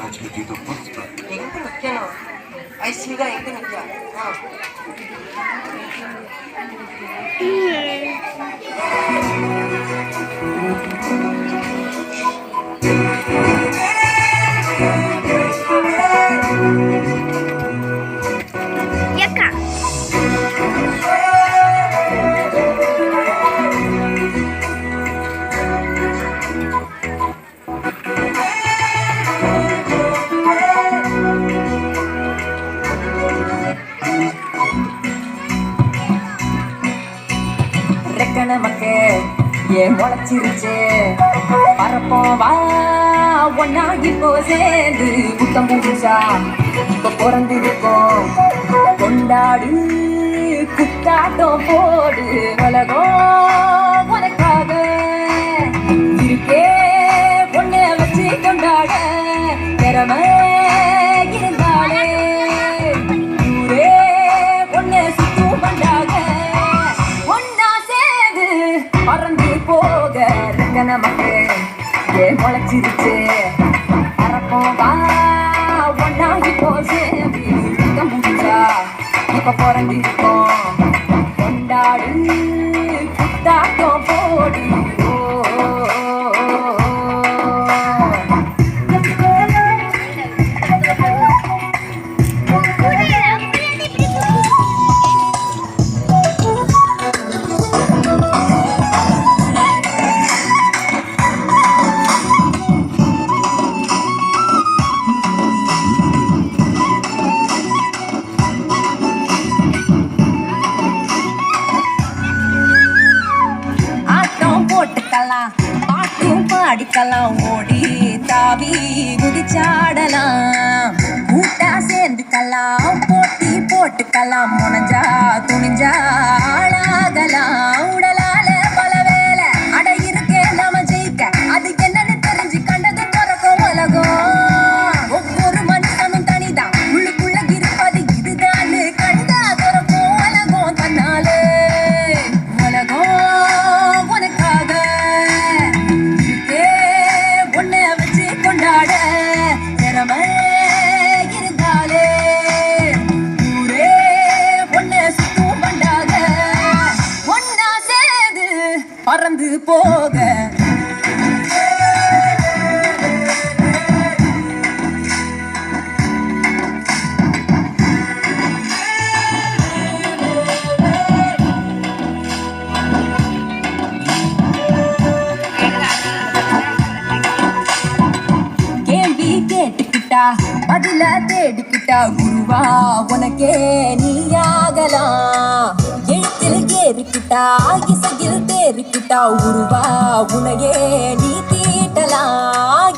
எங்க நிக்கணும் ஐஸ்வீடா எங்க நிக்கா நமக்கு ஏன் முளைச்சிருச்சு பரப்போம் வா ஒன்னா இப்போ சேர்ந்து புத்தம் புதுசா இப்ப பிறந்திருக்கோம் கொண்டாடு குத்தாட்டம் போடு உலகம் உனக்காக இருக்கே பொண்ணை வச்சு கொண்டாட திறமை இருந்தாலே ஊரே பொண்ணை சுத்தும் பண்ணாக பறந்து போக நமக்கு ஏன் முளைச்சிருச்சு பறப்போம் வா ஒன்னாகி போசே முடிச்சா இப்ப பிறந்திருக்கோம் கொண்டாடு குத்தாட்டம் போடு பாட்டும் பாடிக்கலாம் ஓடி தாவி குதிச்சாடலாம் கூட்டா சேர்ந்துக்கலாம் போட்டி போட்டுக்கலாம் முனைஞ்சா துணிஞ்சா ஆளாகலாம் உடலால பல வேலை அட இருக்கே நாம ஜெயிக்க அது என்னன்னு தெரிஞ்சு கண்டது பிறக்கும் உலகம் ஒவ்வொரு மனுஷனும் தனிதான் உள்ளுக்குள்ள இருப்பது இதுதான் கண்டா பிறக்கும் உலகம் தன்னாலே உலகம் திறமை இருந்தாலே ஊரே பொண்ணை சுத்தும் பண்ணாத ஒன்னா சேர்ந்து பறந்து போக பதில தேடிக்கிட்டா குருவா உனக்கே நீயாகலாம் எழுத்தில் ஏறிக்கிட்டா இசையில் தேறிக்கிட்டா உருவா உனையே நீ தீட்டலாம்